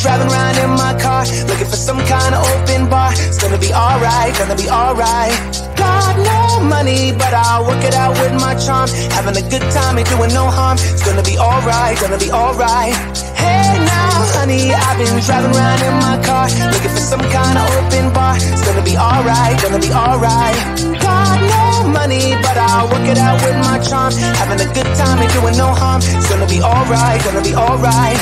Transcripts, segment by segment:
Driving around in my car, looking for some kind of open bar. It's gonna be alright, gonna be alright. Got no money, but I'll work it out with my charm. Having a good time, ain't doing no harm. It's gonna be alright, gonna be alright. Hey now, honey, I've been driving around in my car, looking for some kind of open bar. It's gonna be alright, gonna be alright. Got no money, but I'll work it out with my charm. Having a good time, ain't doing no harm. It's gonna be alright, gonna be alright.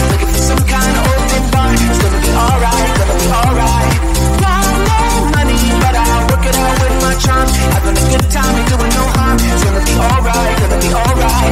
Looking for some kind of open bar. It's gonna be alright, gonna be alright. Got no money, but I'll work it out with my charm. Having a good time, ain't doing no harm. It's gonna be alright, gonna be alright.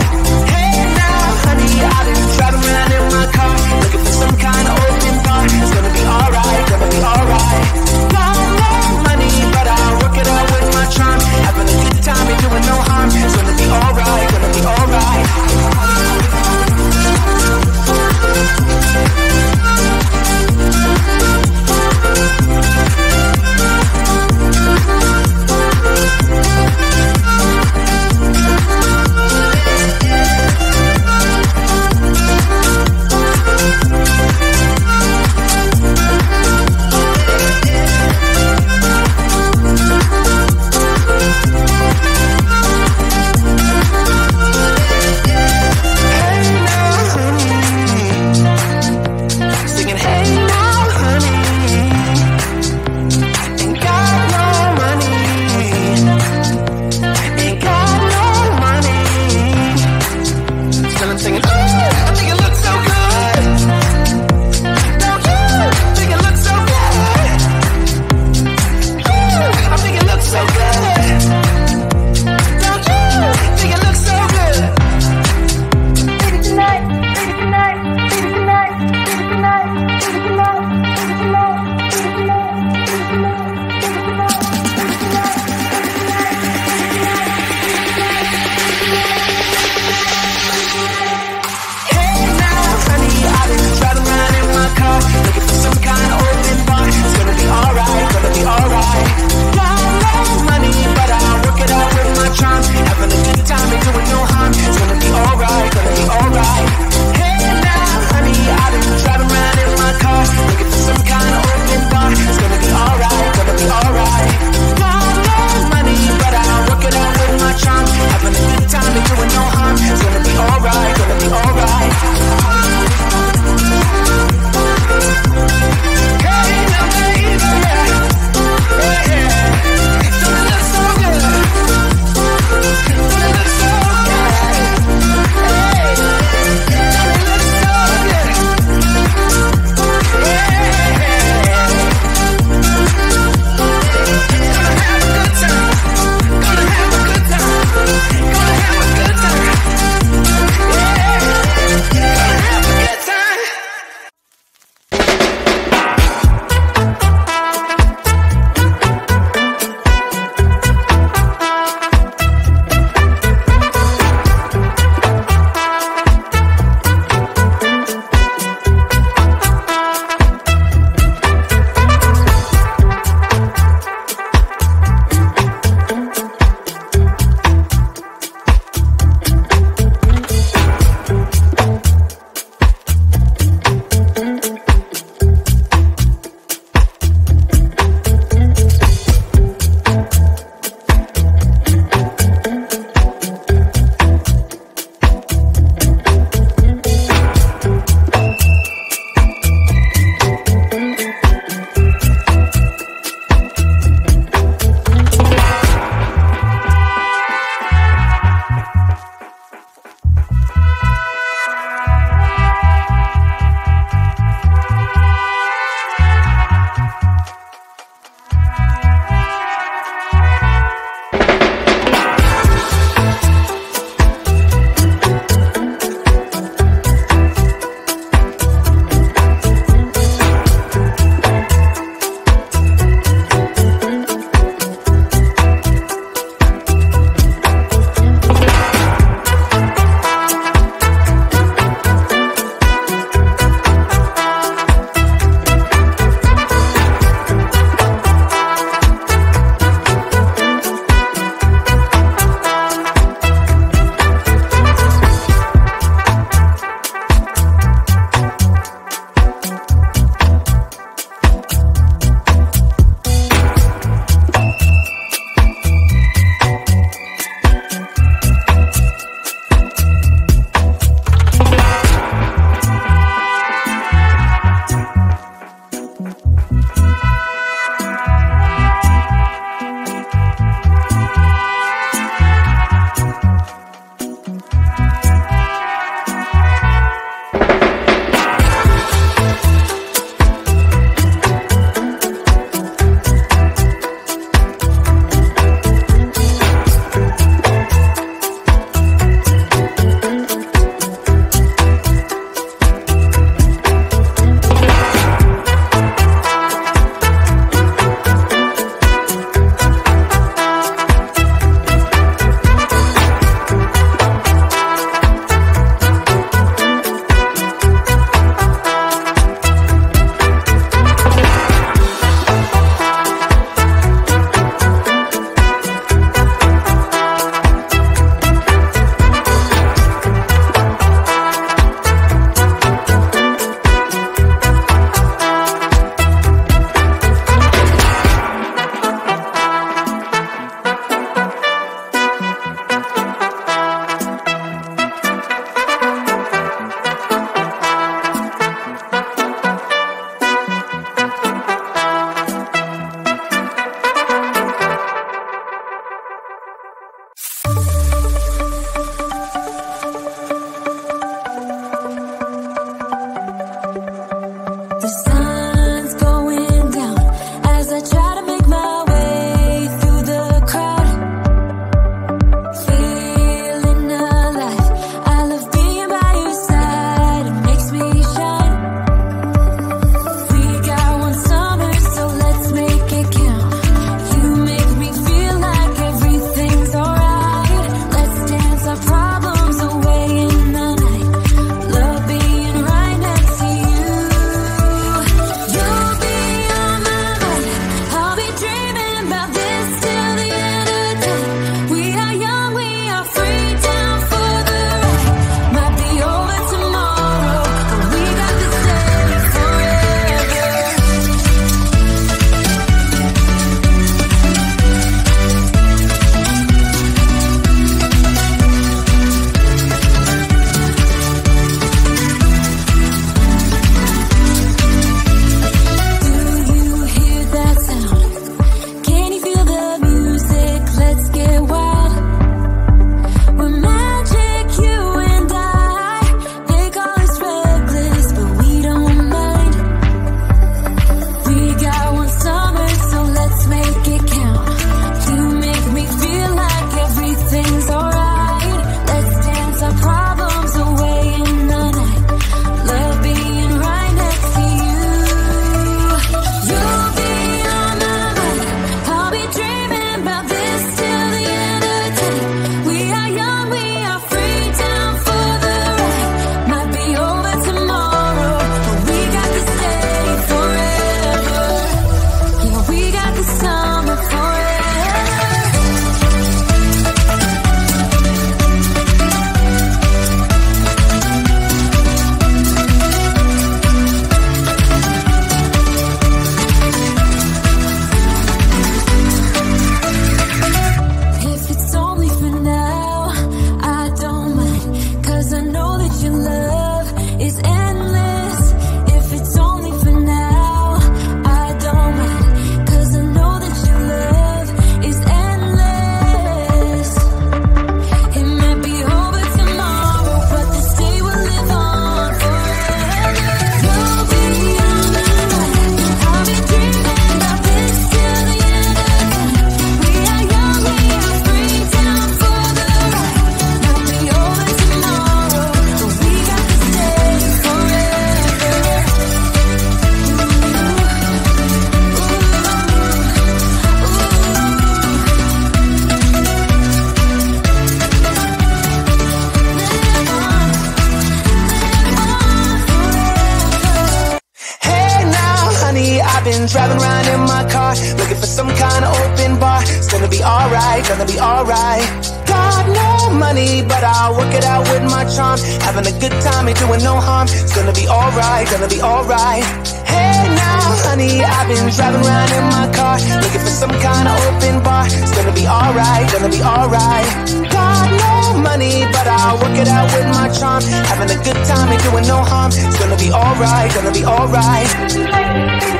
been driving around in my car, looking for some kind of open bar. It's gonna be alright, gonna be alright. Got no money, but I'll work it out with my charm. Having a good time, ain't doing no harm. It's gonna be alright, gonna be alright. Hey now, honey, I've been driving around in my car, looking for some kind of open bar. It's gonna be alright, gonna be alright. Got no money, but I'll work it out with my charm. Having a good time, ain't doing no harm. It's gonna be alright, gonna be alright.